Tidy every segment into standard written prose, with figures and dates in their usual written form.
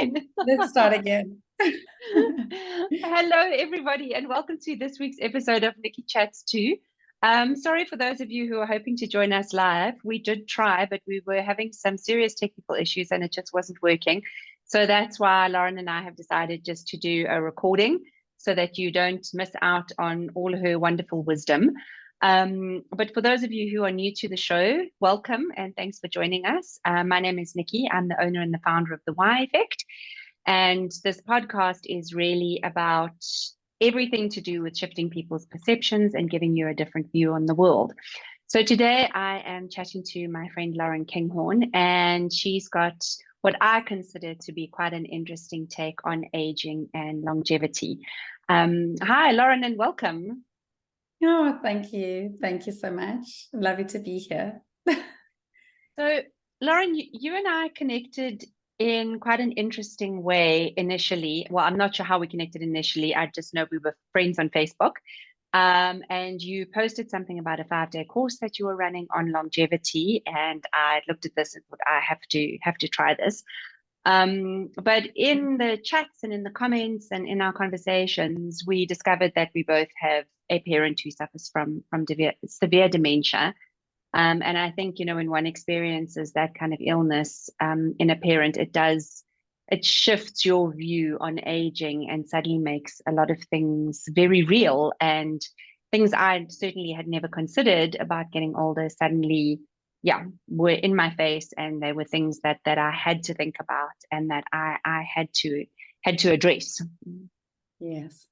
again. Let's start again. Hello, everybody, and welcome to this week's episode of Nicci Chats 2. Sorry for those of you who are hoping to join us live. We did try, but we were having some serious technical issues and it just wasn't working. So that's why Lauren and I have decided just to do a recording so that you don't miss out on all her wonderful wisdom. But for those of you who are new to the show, welcome and thanks for joining us. My name is Nicci. I'm the owner and the founder of The Why Effect. And this podcast is really about everything to do with shifting people's perceptions and giving you a different view on the world. So today I am chatting to my friend Lauren Kinghorn, and she's got what I consider to be quite an interesting take on aging and longevity. Hi, Lauren, and welcome. Oh, thank you. Thank you so much. Lovely to be here. So, Lauren, you and I connected in quite an interesting way initially. Well, I'm not sure how we connected initially. I just know we were friends on Facebook. And you posted something about a 5-day course that you were running on longevity. And I looked at this and thought, I have to try this. But in the chats and in the comments and in our conversations, we discovered that we both have a parent who suffers from severe dementia. And I think, when one experiences that kind of illness in a parent, it shifts your view on aging and suddenly makes a lot of things very real, and things I certainly had never considered about getting older suddenly, were in my face, and they were things that I had to think about and that I had to address. Yes.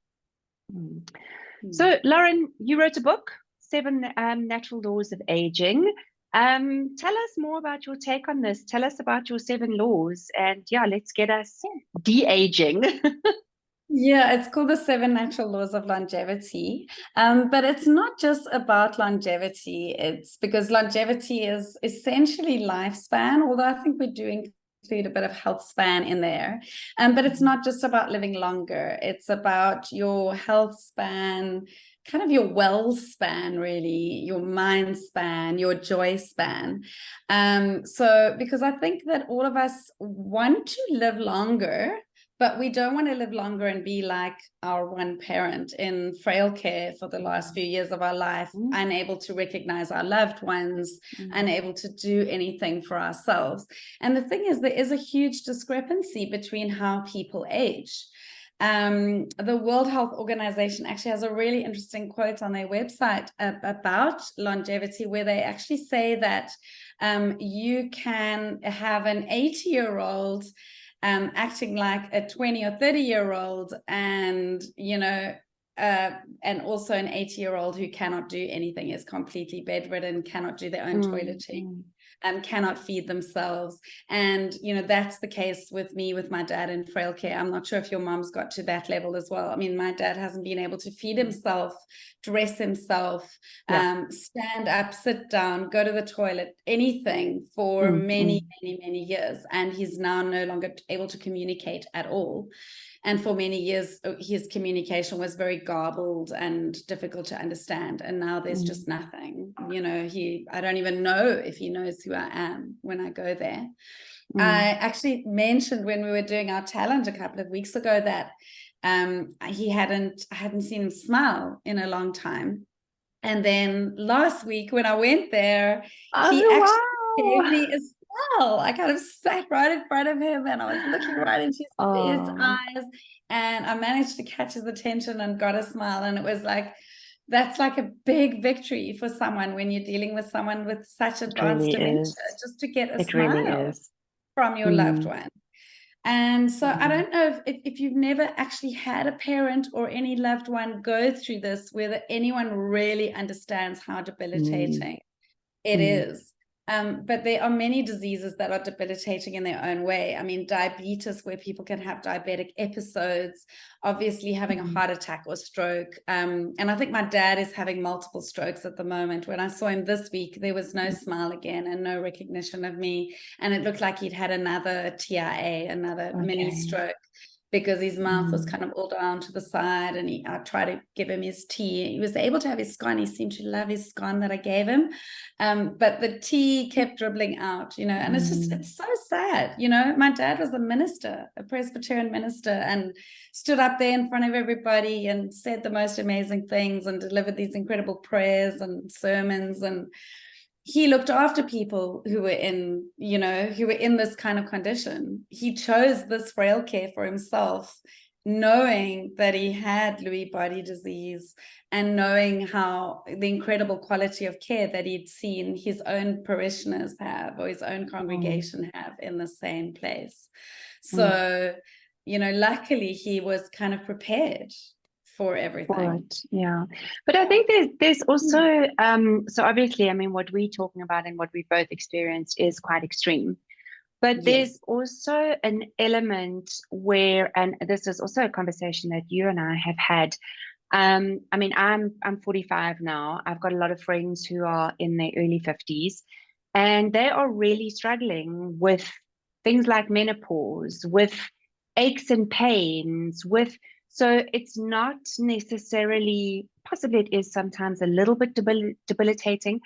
So, Lauren, you wrote a book, 7 Natural Laws of Aging. Tell us more about your take on this. Tell us about your 7 laws, and let's get us de-aging. Yeah, it's called the 7 Natural Laws of Longevity. But it's not just about longevity. It's because longevity is essentially lifespan, although I think we do include a bit of health span in there. But it's not just about living longer. It's about your health span, kind of your well span, really, your mind span, your joy span. So because I think that all of us want to live longer, but we don't want to live longer and be like our one parent in frail care for the last few years of our life, unable to recognize our loved ones, unable to do anything for ourselves. And the thing is, there is a huge discrepancy between how people age. The World Health Organization actually has a really interesting quote on their website about longevity, where they actually say that you can have an 80-year-old acting like a 20 or 30-year-old, and and also an 80-year-old who cannot do anything, is completely bedridden, cannot do their own toileting, cannot feed themselves. And that's the case with me, with my dad in frail care. I'm not sure if your mom's got to that level as well. I mean, my dad hasn't been able to feed himself, dress himself, stand up, sit down, go to the toilet, anything for many years, and he's now no longer able to communicate at all. And for many years, his communication was very garbled and difficult to understand. And now there's just nothing. I don't even know if he knows who I am when I go there. I actually mentioned when we were doing our challenge a couple of weeks ago that I hadn't seen him smile in a long time. And then last week when I went there, he actually gave me a smile. I kind of sat right in front of him and I was looking right into his eyes, and I managed to catch his attention and got a smile. And it was like, that's like a big victory for someone when you're dealing with someone with such advanced dementia, just to get a smile from your loved one. And so I don't know if you've never actually had a parent or any loved one go through this, whether anyone really understands how debilitating it is. But there are many diseases that are debilitating in their own way. I mean, diabetes, where people can have diabetic episodes, obviously having a heart attack or stroke. And I think my dad is having multiple strokes at the moment. When I saw him this week, there was no smile again and no recognition of me. And it looked like he'd had another TIA, another mini stroke. because his mouth was kind of all down to the side, and I tried to give him his tea. He was able to have his scone. He seemed to love his scone that I gave him. But the tea kept dribbling out, and it's so sad. My dad was a minister, a Presbyterian minister, and stood up there in front of everybody and said the most amazing things and delivered these incredible prayers and sermons, and he looked after people who were in this kind of condition. He chose this frail care for himself, knowing that he had Lewy body disease and knowing how the incredible quality of care that he'd seen his own parishioners have, or his own congregation have, in the same place. So, luckily he was kind of prepared for everything. Yeah. But I think there's also so obviously, I mean, what we're talking about and what we both experienced is quite extreme. But there's also an element where, and this is also a conversation that you and I have had. I mean, I'm 45 now. I've got a lot of friends who are in their early 50s, and they are really struggling with things like menopause, with aches and pains, so it's not necessarily, possibly it is sometimes a little bit debilitating,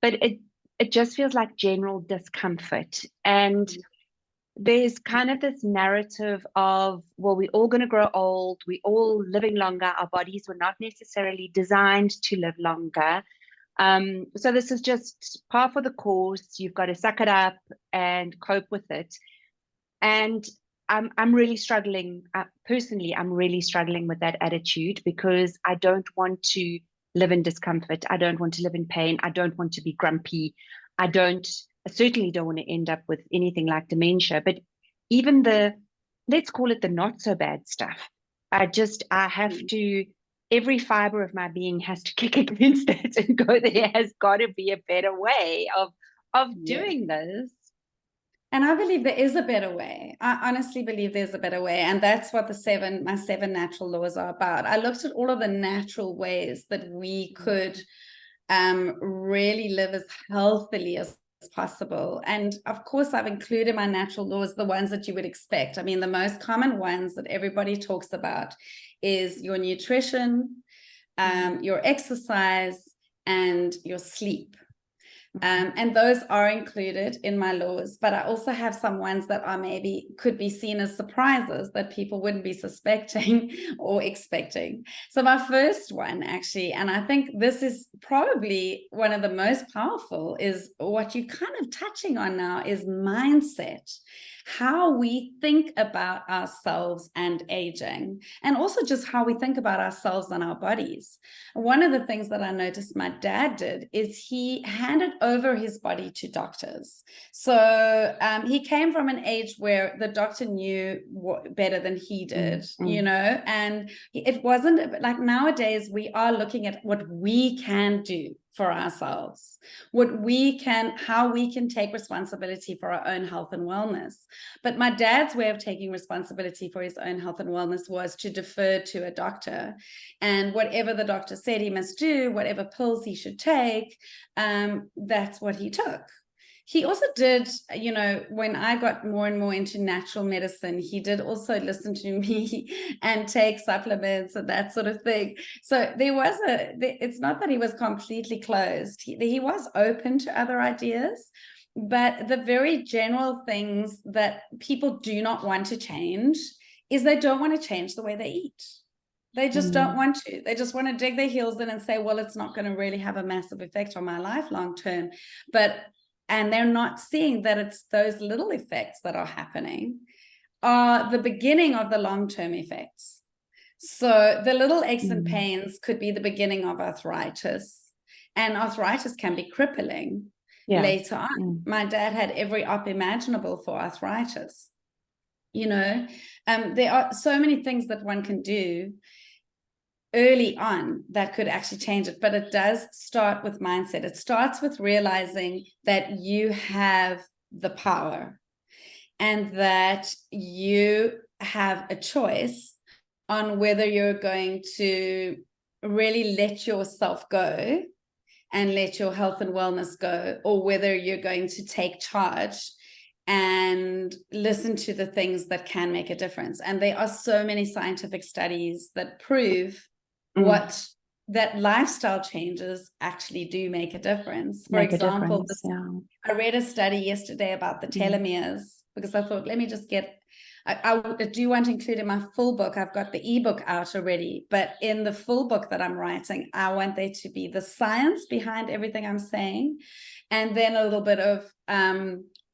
but it just feels like general discomfort. And there's kind of this narrative of, well, we're all going to grow old, we're all living longer, our bodies were not necessarily designed to live longer. So this is just par for the course. You've got to suck it up and cope with it. And I'm really struggling. Personally, I'm really struggling with that attitude, because I don't want to live in discomfort. I don't want to live in pain. I don't want to be grumpy. I certainly don't want to end up with anything like dementia. But even let's call it the not so bad stuff, I have to, every fiber of my being has to kick against it and go, there has got to be a better way of doing this. And I believe there is a better way. I honestly believe there's a better way. And that's what my 7 natural laws are about. I looked at all of the natural ways that we could really live as healthily as possible. And of course, I've included my natural laws, the ones that you would expect. I mean, the most common ones that everybody talks about is your nutrition, your exercise, and your sleep. And those are included in my laws, but I also have some ones that are maybe could be seen as surprises that people wouldn't be suspecting or expecting. So my first one, actually, and I think this is probably one of the most powerful, is what you're kind of touching on now, is mindset. How we think about ourselves and aging, and also just how we think about ourselves and our bodies. One of the things that I noticed my dad did is he handed over his body to doctors. So he came from an age where the doctor knew better than he did, and it wasn't like nowadays we are looking at what we can do for ourselves, how we can take responsibility for our own health and wellness. But my dad's way of taking responsibility for his own health and wellness was to defer to a doctor, and whatever the doctor said he must do, whatever pills he should take, that's what he took. He also did, when I got more and more into natural medicine, he did also listen to me and take supplements and that sort of thing. So it's not that he was completely closed. He was open to other ideas, but the very general things that people do not want to change is they don't want to change the way they eat. They just don't want to. They just want to dig their heels in and say, well, it's not going to really have a massive effect on my life long term. And they're not seeing that it's those little effects that are happening are the beginning of the long-term effects. So the little aches and pains could be the beginning of arthritis, and arthritis can be crippling later on. My dad had every op imaginable for arthritis. There are so many things that one can do early on that could actually change it, but it does start with mindset. It starts with realizing that you have the power and that you have a choice on whether you're going to really let yourself go and let your health and wellness go, or whether you're going to take charge and listen to the things that can make a difference. And there are so many scientific studies that prove that lifestyle changes actually do make a difference. For example, I read a study yesterday about the telomeres, because I thought, let me just get, I do want to include in my full book. I've got the ebook out already, but in the full book that I'm writing, I want there to be the science behind everything I'm saying, and then a little bit of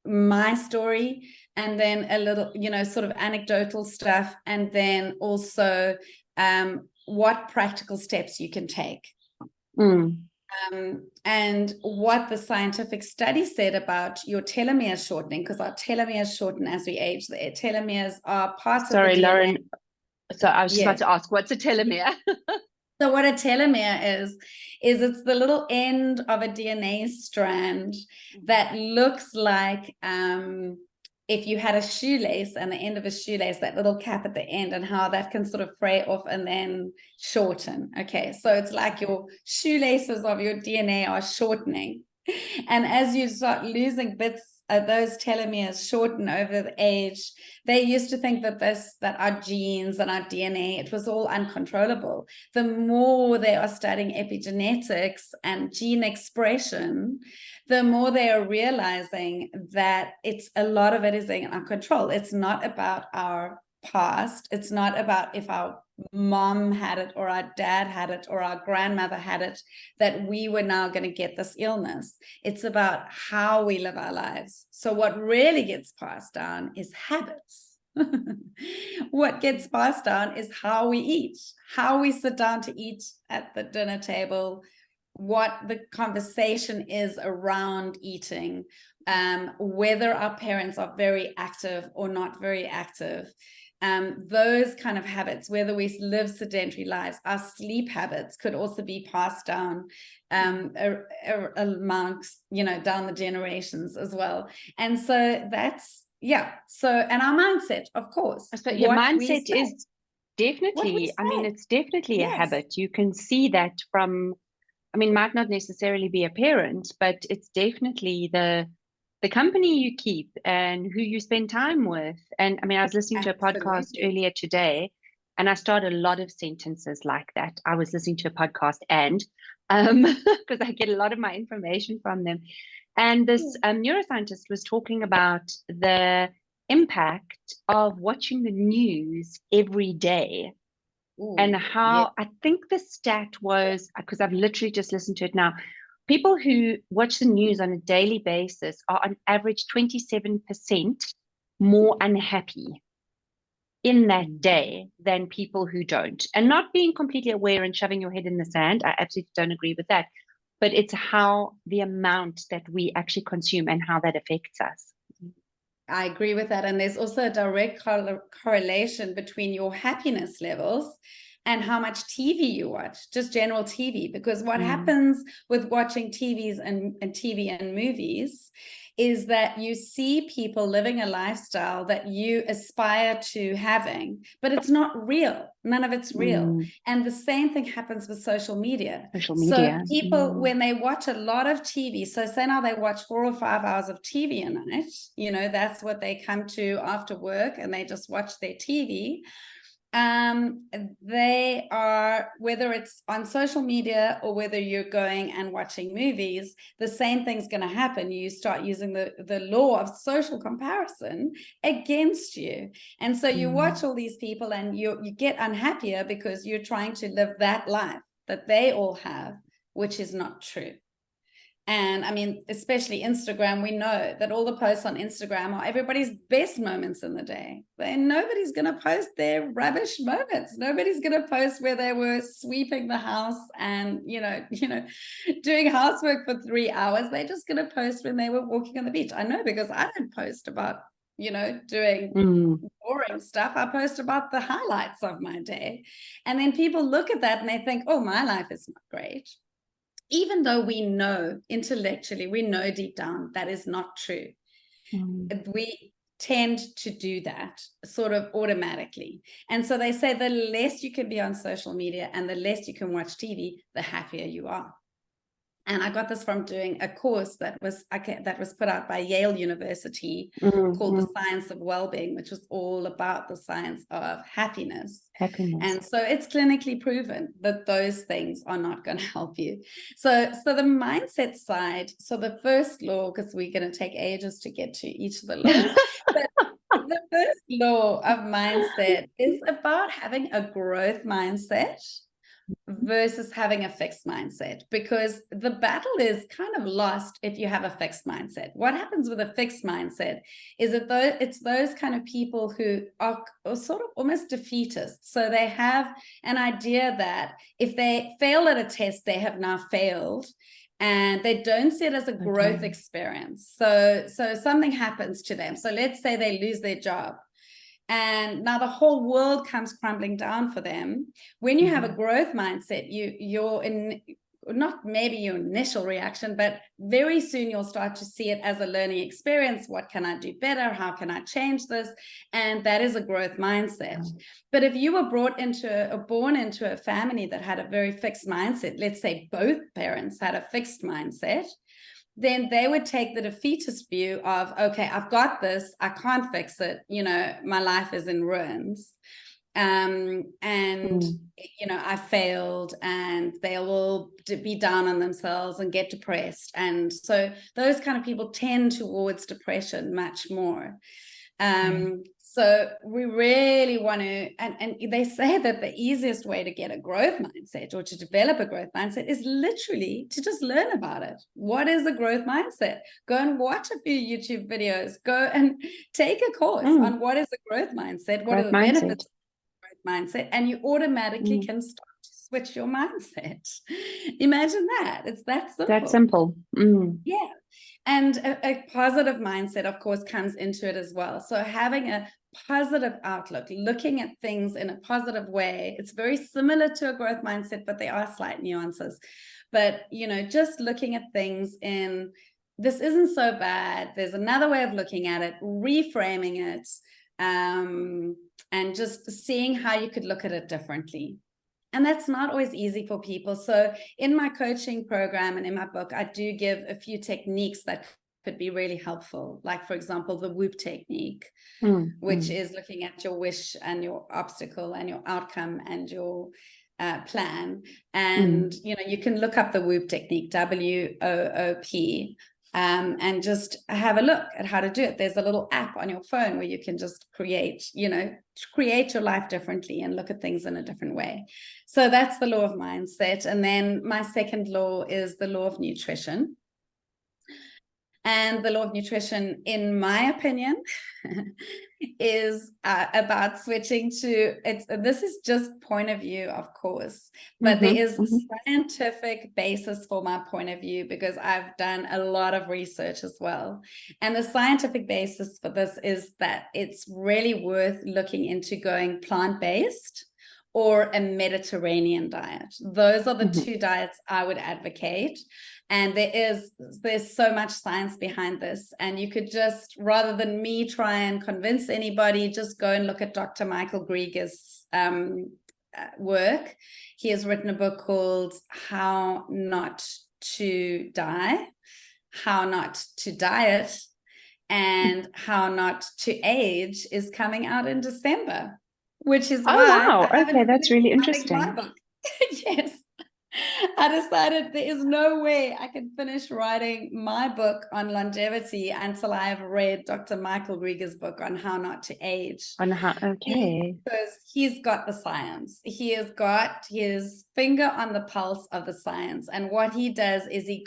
my story, and then a little, sort of anecdotal stuff, and then also what practical steps you can take. And what the scientific study said about your telomeres shortening, because our telomeres shorten as we age. The telomeres are parts of the DNA. Lauren, so I was just about to ask, what's a telomere? So what a telomere is it's the little end of a DNA strand that looks like if you had a shoelace, and the end of a shoelace, that little cap at the end, and how that can sort of fray off and then shorten. Okay, so it's like your shoelaces of your DNA are shortening. And as you start losing bits, those telomeres shorten over the age. They used to think that our genes and our DNA, it was all uncontrollable. The more they are studying epigenetics and gene expression, the more they are realizing that a lot of it is in our control. It's not about our past. It's not about if our mom had it or our dad had it or our grandmother had it, that we were now going to get this illness. It's about how we live our lives. So what really gets passed down is habits. What gets passed down is how we eat, how we sit down to eat at the dinner table, what the conversation is around eating, whether our parents are very active or not very active. Those kind of habits, whether we live sedentary lives, our sleep habits could also be passed down amongst, down the generations as well. And so that's, and our mindset, of course. But your mindset is definitely, it's definitely a habit. You can see that from, might not necessarily be a parent, but it's definitely the company you keep and who you spend time with. And I was listening to a podcast earlier today, and I started a lot of sentences like that. I was listening to a podcast because I get a lot of my information from them. And this neuroscientist was talking about the impact of watching the news every day. And how I think the stat was, because I've literally just listened to it now, people who watch the news on a daily basis are on average 27% more unhappy in that day than people who don't. And not being completely aware and shoving your head in the sand, I absolutely don't agree with that. But it's how the amount that we actually consume and how that affects us. I agree with that. And there's also a direct correlation between your happiness levels and how much TV you watch, just general TV. Because what happens with watching TV and movies is that you see people living a lifestyle that you aspire to having, but it's not real. None of it's real. And the same thing happens with social media. So people, when they watch a lot of TV, so say now they watch 4 or 5 hours of TV a night, that's what they come to after work, and they just watch their TV. They are, whether it's on social media or whether you're going and watching movies, the same thing's going to happen. You start using the law of social comparison against you. And so you watch all these people and you get unhappier because you're trying to live that life that they all have, which is not true. And especially Instagram, we know that all the posts on Instagram are everybody's best moments in the day. Then nobody's going to post their rubbish moments. Nobody's going to post where they were sweeping the house and, doing housework for 3 hours. They're just going to post when they were walking on the beach. I know, because I don't post about, doing boring stuff. I post about the highlights of my day. And then people look at that and they think, oh, my life is not great. Even though we know intellectually, we know deep down that is not true. We tend to do that sort of automatically. And so they say the less you can be on social media and the less you can watch TV, the happier you are. And I got this from doing a course that was put out by Yale University called The Science of Wellbeing, which was all about the science of happiness. Happiness. And so it's clinically proven that those things are not going to help you. So the mindset side, so the first law, because we're going to take ages to get to each of the laws, but the first law of mindset is about having a growth mindset versus having a fixed mindset, because the battle is kind of lost if you have a fixed mindset. What happens with a fixed mindset is that it's those kind of people who are sort of almost defeatist. So they have an idea that if they fail at a test, they have now failed, and they don't see it as a growth experience. So something happens to them. So let's say they lose their job, and now the whole world comes crumbling down for them. When you have a growth mindset, you're in, not maybe your initial reaction, but very soon you'll start to see it as a learning experience. What can I do better? How can I change this? And that is a growth mindset. But if you were born into a family that had a very fixed mindset, let's say both parents had a fixed mindset, then they would take the defeatist view of, okay, I've got this, I can't fix it, my life is in ruins. I failed, and they'll all be down on themselves and get depressed. And so those kind of people tend towards depression much more. So we really want to, and they say that the easiest way to get a growth mindset, or to develop a growth mindset, is literally to just learn about it. What is a growth mindset? Go and watch a few YouTube videos, go and take a course on what is a growth mindset, what are the benefits of growth mindset, and you automatically can start to switch your mindset. Imagine that. It's that simple. That simple. Yeah. And a positive mindset, of course, comes into it as well. So having a positive outlook, looking at things in a positive way, it's very similar to a growth mindset, but there are slight nuances. But, just looking at things in, this isn't so bad, there's another way of looking at it, reframing it, and just seeing how you could look at it differently. And that's not always easy for people. So in my coaching program and in my book, I do give a few techniques that could be really helpful. Like, for example, the WHOOP technique, which is looking at your wish and your obstacle and your outcome and your plan. And, you can look up the WHOOP technique, WOOP. And just have a look at how to do it. There's a little app on your phone where you can just create your life differently and look at things in a different way. So that's the law of mindset. And then my second law is the law of nutrition. And the law of nutrition, in my opinion, is about switching to, this is just point of view, of course, but there is a scientific basis for my point of view, because I've done a lot of research as well. And the scientific basis for this is that it's really worth looking into going plant-based or a Mediterranean diet. Those are the two diets I would advocate. And there's so much science behind this. And you could just, rather than me try and convince anybody, just go and look at Dr. Michael Greger's work. He has written a book called How Not to Die, How Not to Diet, and How Not to Age is coming out in December, which is why wow. Okay, that's really interesting. my book. Yes. I decided there is no way I can finish writing my book on longevity until I have read Dr. Michael Greger's book on how not to age. Because he's got the science. He has got his finger on the pulse of the science. And what he does is he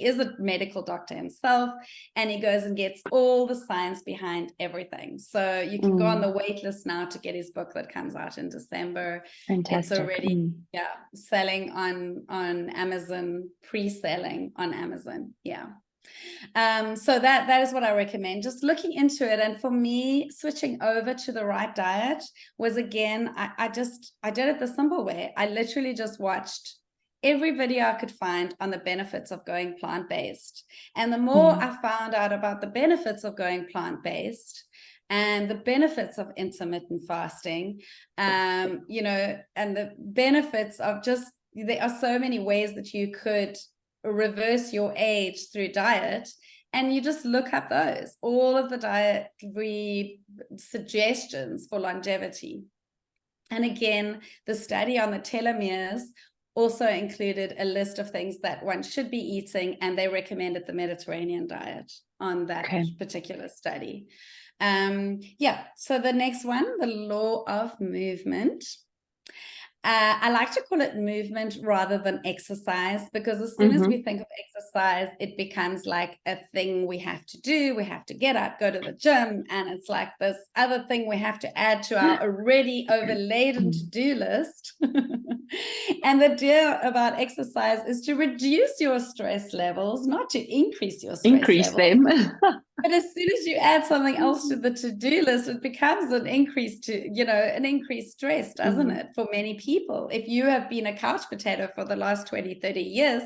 is a medical doctor himself, and he goes and gets all the science behind everything. So you can go on the wait list now to get his book that comes out in December. Fantastic. It's already selling on Amazon, pre-selling on Amazon. So that is what I recommend, just looking into it. And for me, switching over to the right diet was, again, I did it the simple way. I literally just watched every video I could find on the benefits of going plant-based. And the more I found out about the benefits of going plant-based and the benefits of intermittent fasting, and the benefits of just, there are so many ways that you could reverse your age through diet. And you just look up those, all of the dietary suggestions for longevity. And again, the study on the telomeres also included a list of things that one should be eating, and they recommended the Mediterranean diet on that particular study. Yeah, so the next one, the law of movement. I like to call it movement rather than exercise, because as soon as we think of exercise, it becomes like a thing we have to do. We have to get up, go to the gym, and it's like this other thing we have to add to our already overladen to-do list. And the idea about exercise is to reduce your stress levels, not to increase your stress levels. Them. But as soon as you add something else to the to-do list, it becomes an increase an increased stress, doesn't it, for many people? If you have been a couch potato for the last 20, 30 years,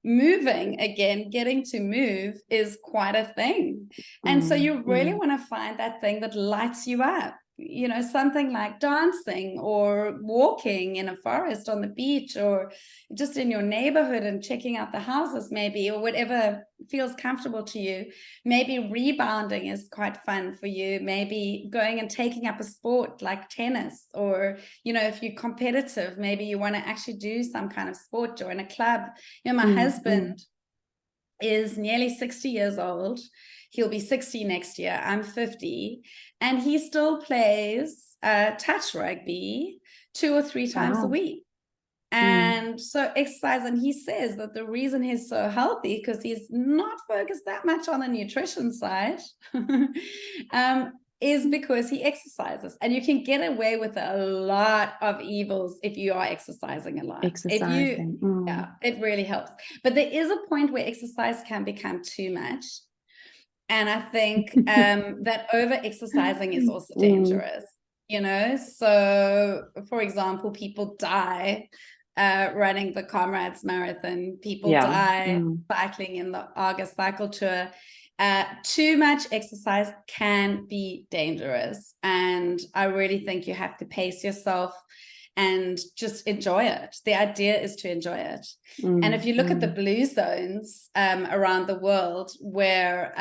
moving again, getting to move is quite a thing. And so you really want to find that thing that lights you up. Something like dancing or walking in a forest on the beach, or just in your neighborhood and checking out the houses maybe, or whatever feels comfortable to you. Maybe rebounding is quite fun for you. Maybe going and taking up a sport like tennis, or, if you're competitive, maybe you want to actually do some kind of sport, join a club. My husband is nearly 60 years old. He'll be 60 next year. I'm 50. And he still plays touch rugby 2 or 3 times a week. And so exercise, and he says that the reason he's so healthy, because he's not focused that much on the nutrition side, is because he exercises. And you can get away with a lot of evils if you are exercising a lot. Yeah, it really helps. But there is a point where exercise can become too much. And I think that over-exercising is also dangerous, So, for example, people die running the Comrades Marathon. People die cycling in the Argus Cycle Tour. Too much exercise can be dangerous. And I really think you have to pace yourself and just enjoy it. The idea is to enjoy it. And if you look at the blue zones around the world where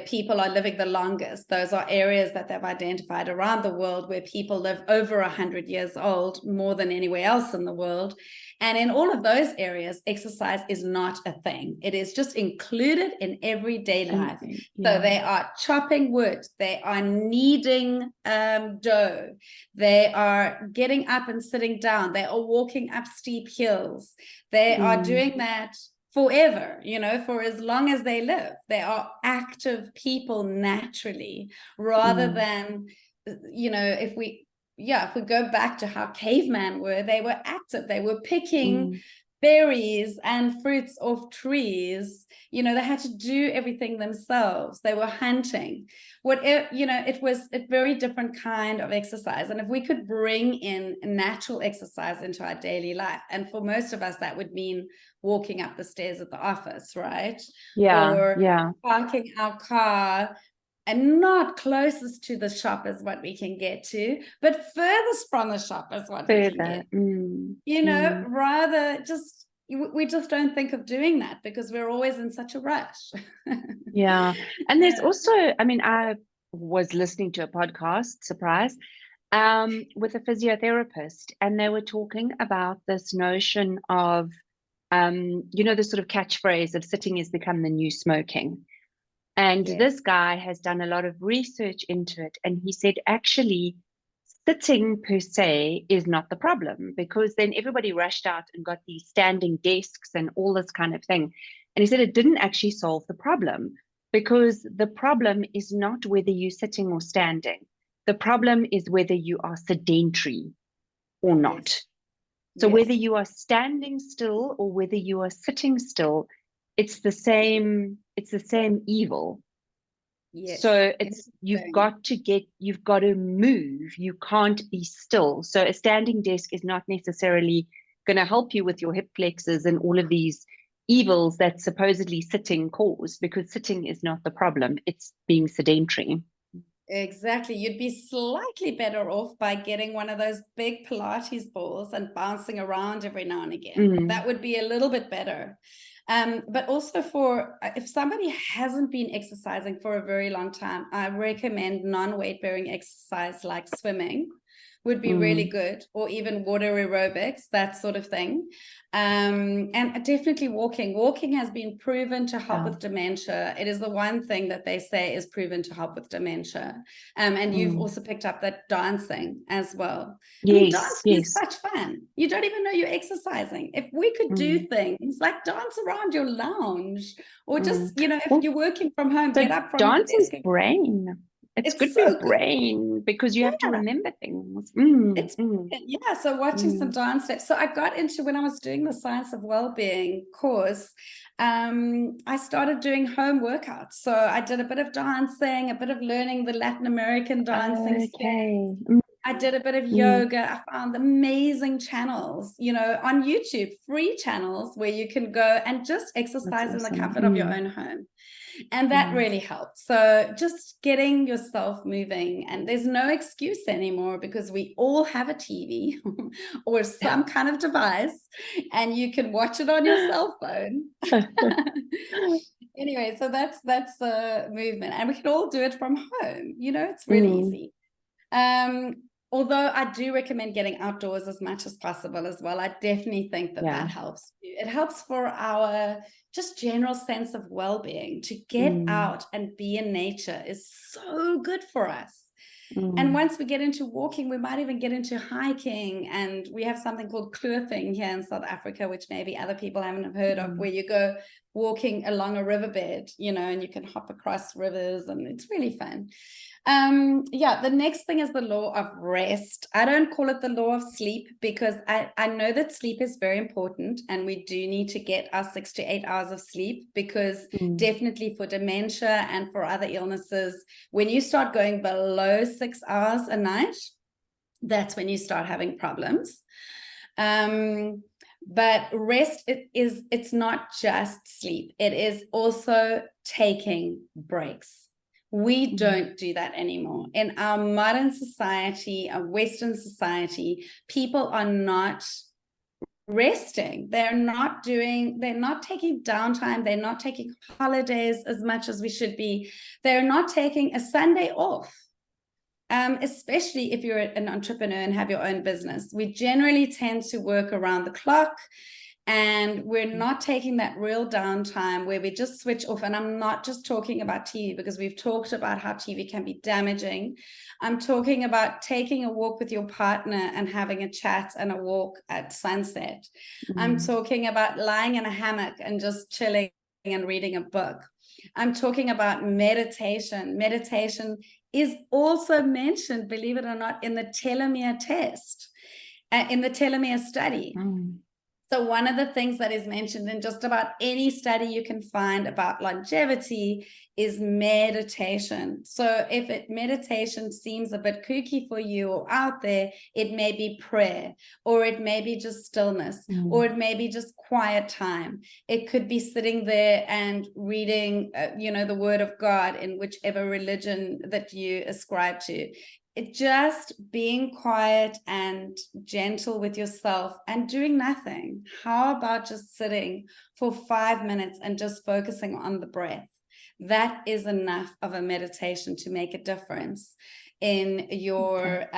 people are living the longest, those are areas that they've identified around the world where people live over 100 years old, more than anywhere else in the world. And in all of those areas, exercise is not a thing. It is just included in everyday life. So they are chopping wood, they are kneading dough, they are getting up and sitting down, they are walking up steep hills, they are doing that forever, for as long as they live. They are active people naturally, rather than, if we go back to how cavemen were, they were active. They were picking berries and fruits off trees. They had to do everything themselves. They were hunting. It was a very different kind of exercise. And if we could bring in natural exercise into our daily life, and for most of us, that would mean walking up the stairs at the office, right? Or parking our car, and not closest to the shop is what we can get to, but furthest from the shop is what we can get. Rather just, we just don't think of doing that because we're always in such a rush. And there's also, I was listening to a podcast, surprise, with a physiotherapist, and they were talking about this notion of, the sort of catchphrase of sitting has become the new smoking. And this guy has done a lot of research into it. And he said, actually, sitting per se is not the problem, because then everybody rushed out and got these standing desks and all this kind of thing. And he said it didn't actually solve the problem, because the problem is not whether you're sitting or standing. The problem is whether you are sedentary or not. So whether you are standing still or whether you are sitting still, it's the same evil. So you've got to move. You can't be still. So a standing desk is not necessarily going to help you with your hip flexors and all of these evils that supposedly sitting cause, because sitting is not the problem. It's being sedentary. Exactly. You'd be slightly better off by getting one of those big Pilates balls and bouncing around every now and again. That would be a little bit better. But also for if somebody hasn't been exercising for a very long time, I recommend non-weight bearing exercise like swimming would be really good, or even water aerobics, that sort of thing. And definitely walking. Walking has been proven to help with dementia. It is the one thing that they say is proven to help with dementia. And you've also picked up that dancing as well. I mean, Yes, dancing is yes. such fun. You don't even know you're exercising. If we could do things like dance around your lounge, or just, you know, if Well, you're working from home, so get up from your dancing's desk. brain. It's good It's for your so good. brain because you have to Yeah. remember things. It's yeah, so watching some dance steps. So I got into, when I was doing the Science of Wellbeing course, I started doing home workouts. So I did a bit of dancing, a bit of learning the Latin American dancing steps. Okay. I did a bit of yoga. I found amazing channels, you know, on YouTube, free channels where you can go and just That's exercise in the awesome. comfort of your own home. And that really helps. So just getting yourself moving, and there's no excuse anymore because we all have a TV or some kind of device, and you can watch it on your cell phone. Anyway, so that's the movement, and we can all do it from home. You know, it's really easy. Although I do recommend getting outdoors as much as possible as well. I definitely think that that helps. It helps for our just general sense of well-being. To get out and be in nature is so good for us. And once we get into walking, we might even get into hiking. And we have something called kloofing here in South Africa, which maybe other people haven't heard of, where you go walking along a riverbed, you know, and you can hop across rivers, and it's really fun. Yeah, the next thing is the law of rest. I don't call it the law of sleep because I know that sleep is very important, and we do need to get our 6 to 8 hours of sleep, because definitely for dementia and for other illnesses, when you start going below 6 hours a night, that's when you start having problems. But rest, it's not just sleep. It is also taking breaks. We don't do that anymore. In our modern society, a Western society, people are not resting. They're not taking downtime. They're not taking holidays as much as we should be. They're not taking a Sunday off. Especially if you're an entrepreneur and have your own business. We generally tend to work around the clock, and we're not taking that real downtime where we just switch off. And I'm not just talking about TV, because we've talked about how TV can be damaging. I'm talking about taking a walk with your partner and having a chat and a walk at sunset. I'm talking about lying in a hammock and just chilling and reading a book. I'm talking about meditation. Meditation is also mentioned, believe it or not, in the telomere test, in the telomere study. So one of the things that is mentioned in just about any study you can find about longevity is meditation. So if meditation seems a bit kooky for you or out there, it may be prayer, or it may be just stillness, or it may be just quiet time. It could be sitting there and reading, the word of God in whichever religion that you ascribe to. It just being quiet and gentle with yourself and doing nothing. How about just sitting for 5 minutes and just focusing on the breath? That is enough of a meditation to make a difference in your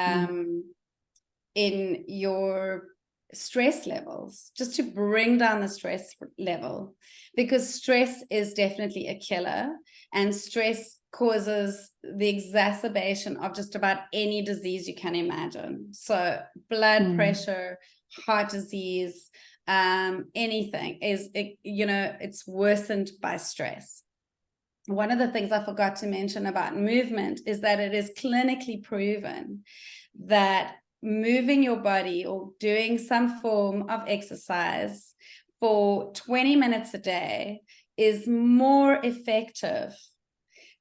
stress levels, just to bring down the stress level, because stress is definitely a killer, and stress causes the exacerbation of just about any disease you can imagine. So blood pressure, heart disease, anything it's worsened by stress. One of the things I forgot to mention about movement is that it is clinically proven that moving your body or doing some form of exercise for 20 minutes a day is more effective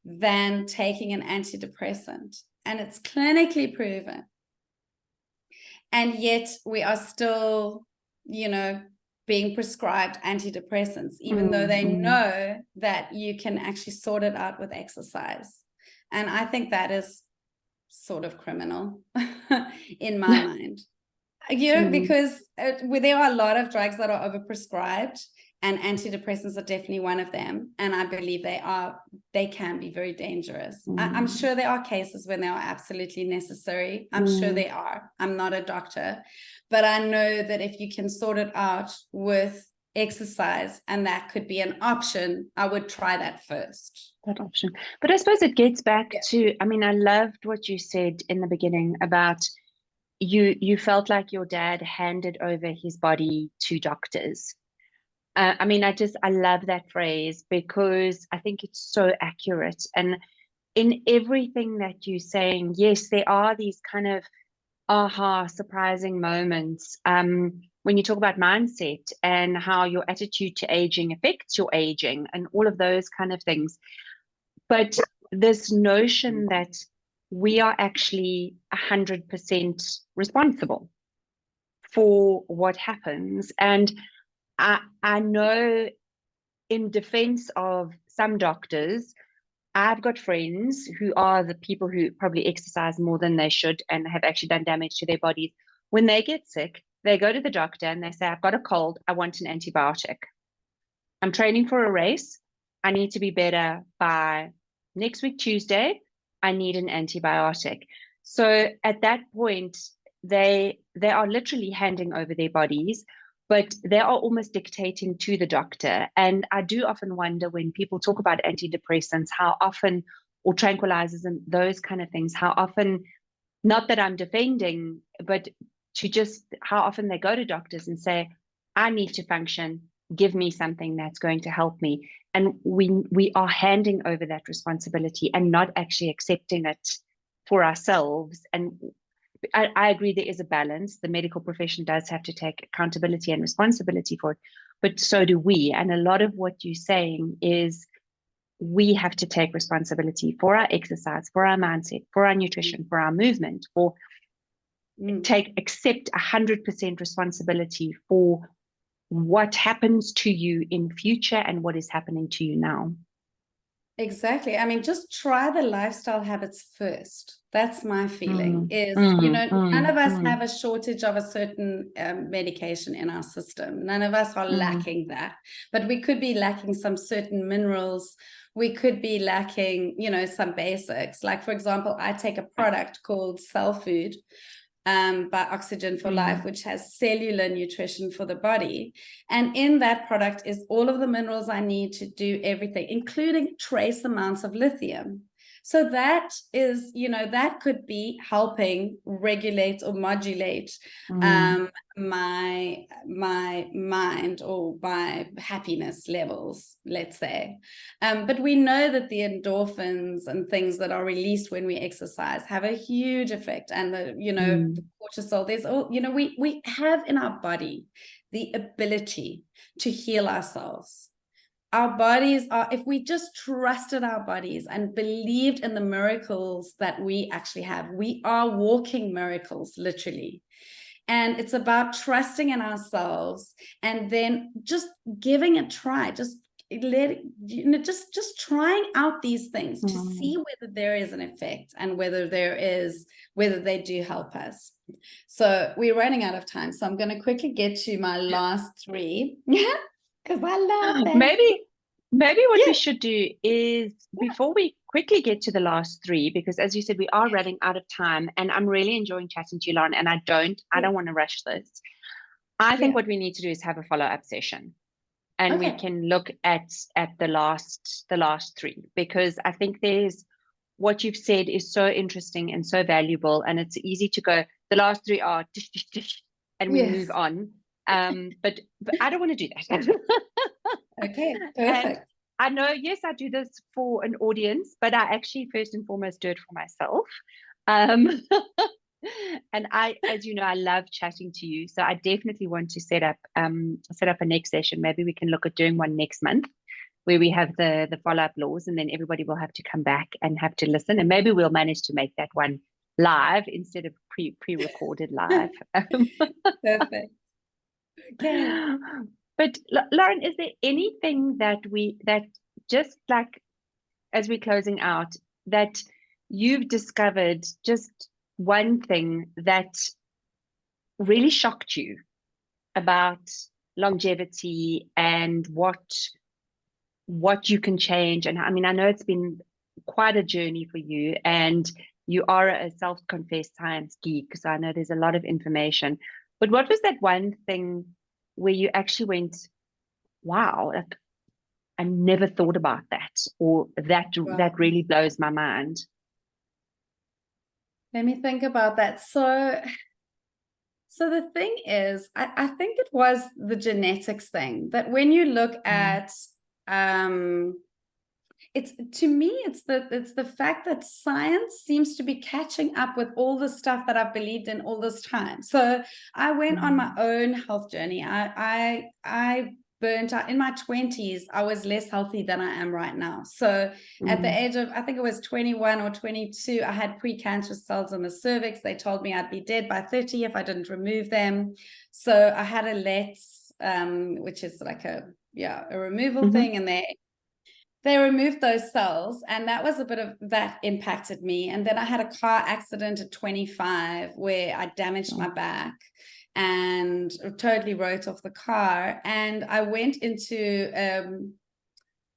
than taking an antidepressant. And it's clinically proven. And yet we are still, being prescribed antidepressants, even though they know that you can actually sort it out with exercise. And I think that is sort of criminal in my mind. Because there are a lot of drugs that are overprescribed, and antidepressants are definitely one of them. And I believe they can be very dangerous. I'm sure there are cases when they are absolutely necessary. I'm sure there are. I'm not a doctor, but I know that if you can sort it out with exercise, and that could be an option, I would try that first. That option. But I suppose it gets back to, I mean, I loved what you said in the beginning about you felt like your dad handed over his body to doctors. I mean, I love that phrase because I think it's so accurate. And in everything that you're saying, yes, there are these kind of aha, surprising moments. When you talk about mindset and how your attitude to aging affects your aging and all of those kind of things. But this notion that we are actually 100% responsible for what happens. And I know, in defense of some doctors, I've got friends who are the people who probably exercise more than they should and have actually done damage to their bodies. When they get sick, they go to the doctor and they say, I've got a cold, I want an antibiotic. I'm training for a race. I need to be better by next week, Tuesday. I need an antibiotic. So at that point, they are literally handing over their bodies, but they are almost dictating to the doctor. And I do often wonder when people talk about antidepressants, how often, or tranquilizers and those kind of things, how often, not that I'm defending, but to just how often they go to doctors and say, I need to function, give me something that's going to help me. And we are handing over that responsibility and not actually accepting it for ourselves. And I agree there is a balance. The medical profession does have to take accountability and responsibility for it, but so do we. And a lot of what you're saying is we have to take responsibility for our exercise, for our mindset, for our nutrition, for our movement, for accept 100% responsibility for what happens to you in future and what is happening to you now. Exactly. I mean, just try the lifestyle habits first. That's my feeling none of us have a shortage of a certain medication in our system. None of us are lacking that, but we could be lacking some certain minerals. We could be lacking, some basics. Like, for example, I take a product called Cell Food, by Oxygen for Life, which has cellular nutrition for the body. And in that product is all of the minerals I need to do everything, including trace amounts of lithium. So that is, that could be helping regulate or modulate my mind or my happiness levels, let's say. But we know that the endorphins and things that are released when we exercise have a huge effect. And the cortisol, there's all, we have in our body the ability to heal ourselves. Our bodies are, if we just trusted our bodies and believed in the miracles that we actually have, we are walking miracles, literally. And it's about trusting in ourselves and then just giving a try, just trying out these things to see whether there is an effect and whether they do help us. So we're running out of time. So I'm going to quickly get to my last three. Because I love them. Maybe what we should do is, before we quickly get to the last three, because as you said, we are running out of time, and I'm really enjoying chatting to you, Lauren, and I don't want to rush this. I think what we need to do is have a follow-up session, and we can look at the last three, because I think there's, what you've said is so interesting and so valuable, and it's easy to go, the last three are dish, dish, dish, and we move on. But I don't want to do that. Okay, perfect. And I know, yes, I do this for an audience, but I actually first and foremost do it for myself. And as you know, I love chatting to you. So I definitely want to set up a next session. Maybe we can look at doing one next month where we have the follow-up laws, and then everybody will have to come back and have to listen. And maybe we'll manage to make that one live instead of pre-recorded live. Perfect. Okay. But Lauren, is there anything that just like as we're closing out, that you've discovered just one thing that really shocked you about longevity and what you can change. And I mean, I know it's been quite a journey for you, and you are a self-confessed science geek, so I know there's a lot of information. But what was that one thing where you actually went, wow, like I never thought about that, or that Wow. really blows my mind? Let me think about that. So the thing is, I think it was the genetics thing that when you look Mm, at it's to me it's the fact that science seems to be catching up with all the stuff that I've believed in all this time. So I went on my mm, own health journey. I burnt out in my 20s. I was less healthy than I am right now. So at the mm, age of, I think it was 21 or 22, I had precancerous cells in the cervix. They told me I'd be dead by 30 if I didn't remove them. So I had a LETS, which is like a removal mhm, thing, and they removed those cells, and that was a bit of that impacted me. And then I had a car accident at 25 where I damaged my oh, back and totally wrote off the car. And I went into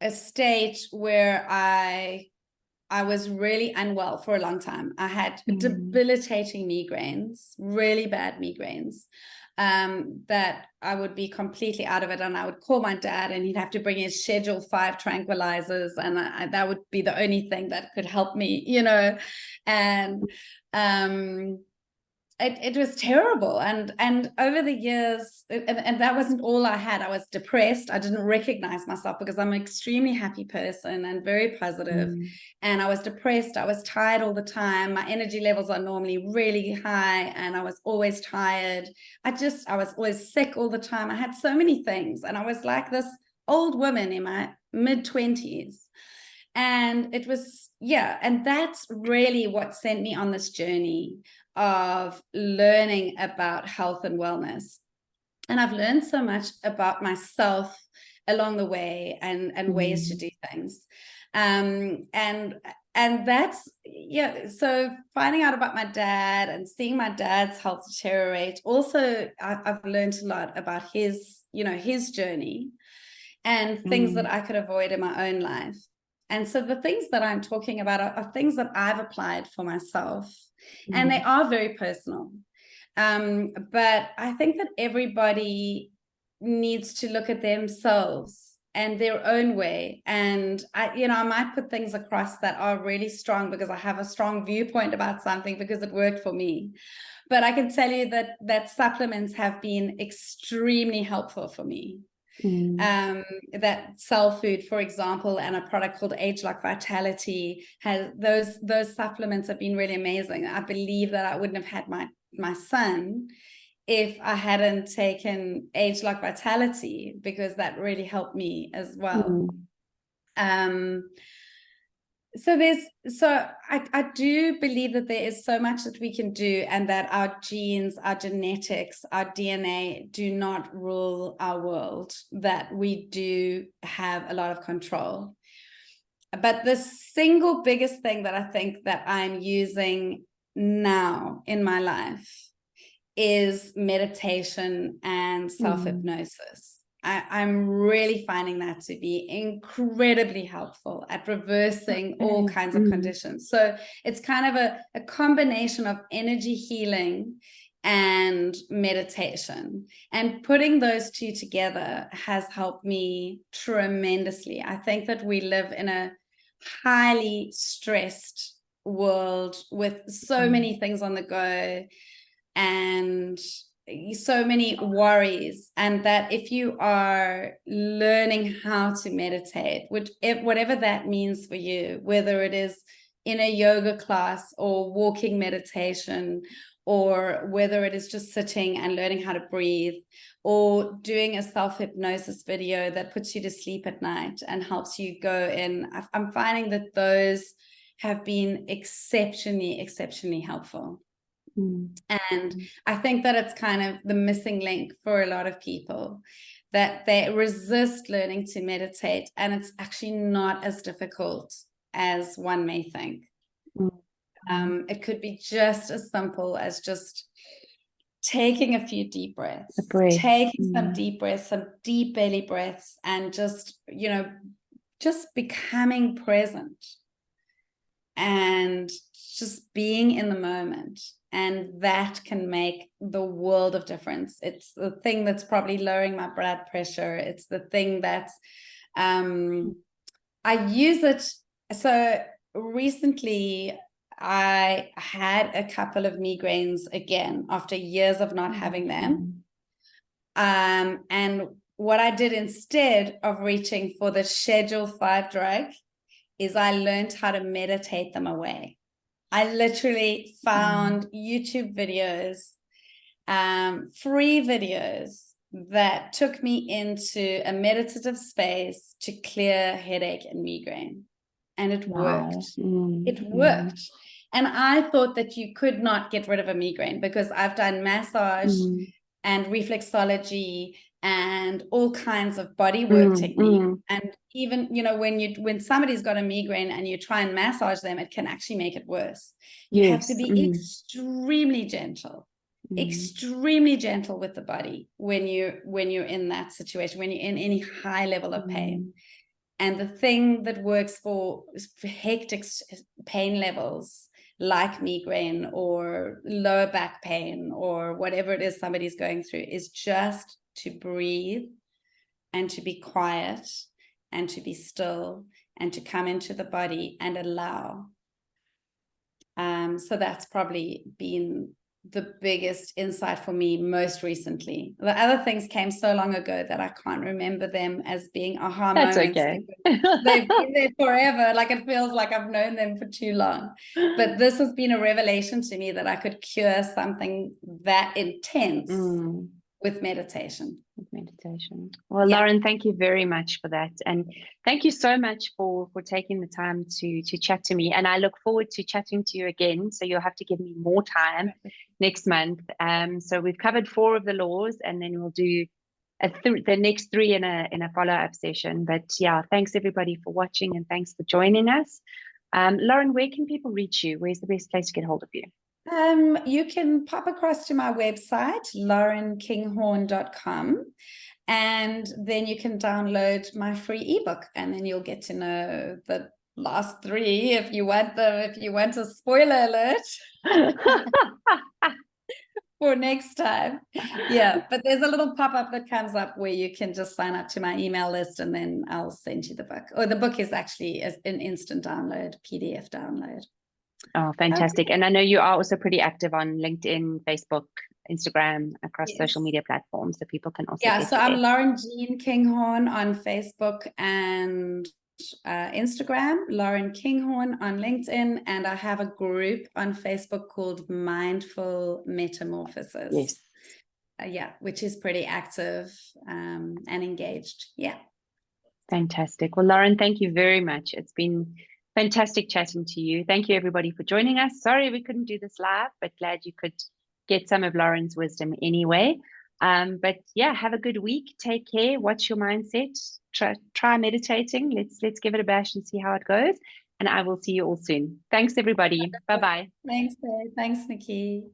a state where I was really unwell for a long time. I had mm, debilitating migraines, really bad migraines, that I would be completely out of it. And I would call my dad and he'd have to bring his Schedule 5 tranquilizers. And that would be the only thing that could help me, you know. And um, it was terrible. And over the years, and that wasn't all I had. I was depressed. I didn't recognize myself because I'm an extremely happy person and very positive. mm, And I was depressed. I was tired all the time. My energy levels are normally really high, and I was always tired. I was always sick all the time. I had so many things, and I was like this old woman in my mid-20s. And it was, yeah, and that's really what sent me on this journey of learning about health and wellness. And I've learned so much about myself along the way, and ways to mm, do things. Um, and and that's, yeah, so finding out about my dad and seeing my dad's health deteriorate. Also, I've learned a lot about his journey and things that mm, I could avoid in my own life. And so the things that I'm talking about are things that I've applied for myself, and they mm, are very personal. But I think that everybody needs to look at themselves and their own way. And I might put things across that are really strong because I have a strong viewpoint about something because it worked for me. But I can tell you that supplements have been extremely helpful for me. mm, That Cell Food, for example, and a product called Age Like Vitality, has those supplements have been really amazing. I believe that I wouldn't have had my son if I hadn't taken Age Like Vitality, because that really helped me as well. mm, Um, so I do believe that there is so much that we can do, and that our genes, our genetics, our DNA do not rule our world, that we do have a lot of control. But the single biggest thing that I think that I'm using now in my life is meditation and mm. self-hypnosis. I'm really finding that to be incredibly helpful at reversing all Okay. kinds of Mm, conditions. So it's kind of a combination of energy healing and meditation. And putting those two together has helped me tremendously. I think that we live in a highly stressed world with so mm, many things on the go and so many worries, and that if you are learning how to meditate, whatever that means for you, whether it is in a yoga class or walking meditation, or whether it is just sitting and learning how to breathe, or doing a self-hypnosis video that puts you to sleep at night and helps you go in, I'm finding that those have been exceptionally helpful. mm, And I think that it's kind of the missing link for a lot of people, that they resist learning to meditate, and it's actually not as difficult as one may think. mm. It could be just as simple as just taking a few deep breaths, taking some deep breaths, some deep belly breaths, and just, just becoming present and just being in the moment. And that can make the world of difference. It's the thing that's probably lowering my blood pressure. It's the thing that's, I use it. So recently I had a couple of migraines again after years of not having them. And what I did instead of reaching for the Schedule 5 drug is I learned how to meditate them away. I literally found YouTube videos, free videos that took me into a meditative space to clear headache and migraine. And it worked. It worked. And I thought that you could not get rid of a migraine because I've done massage and reflexology and all kinds of body work techniques. And even, when somebody's got a migraine and you try and massage them, it can actually make it worse. You have to be extremely gentle. Extremely gentle with the body when you're in that situation, when you're in any high level of pain. And the thing that works for hectic pain levels like migraine or lower back pain or whatever it is somebody's going through is just to breathe and to be quiet and to be still and to come into the body and allow. So that's probably been the biggest insight for me most recently. The other things came so long ago that I can't remember them as being aha moments. That's okay. They've been there forever. Like it feels like I've known them for too long. But this has been a revelation to me that I could cure something that intense with meditation. Well, Lauren, thank you very much for that. And thank you so much for taking the time to chat to me. And I look forward to chatting to you again. So you'll have to give me more time next month. So we've covered 4 of the laws, and then we'll do the next 3 in a follow-up session. But yeah, thanks everybody for watching and thanks for joining us. Lauren, where can people reach you? Where's the best place to get hold of you? You can pop across to my website, laurenkinghorn.com, and then you can download my free ebook, and then you'll get to know the last 3 if you want a spoiler alert for next time. Yeah, but there's a little pop-up that comes up where you can just sign up to my email list and then I'll send you the book. Or the book is actually an instant download, PDF download. Oh, fantastic. Okay. And I know you are also pretty active on LinkedIn, Facebook, Instagram, across social media platforms, so people can also get so I'm Lauren Jean Kinghorn on Facebook and Instagram, Lauren Kinghorn on LinkedIn, and I have a group on Facebook called Mindful Metamorphosis. Yes. Which is pretty active and engaged. Yeah. Fantastic. Well, Lauren, thank you very much. It's been fantastic chatting to you. Thank you, everybody, for joining us. Sorry we couldn't do this live, but glad you could get some of Lauren's wisdom anyway. But yeah, have a good week. Take care. Watch your mindset. Try meditating. Let's give it a bash and see how it goes. And I will see you all soon. Thanks, everybody. Bye-bye. Thanks, Nicci.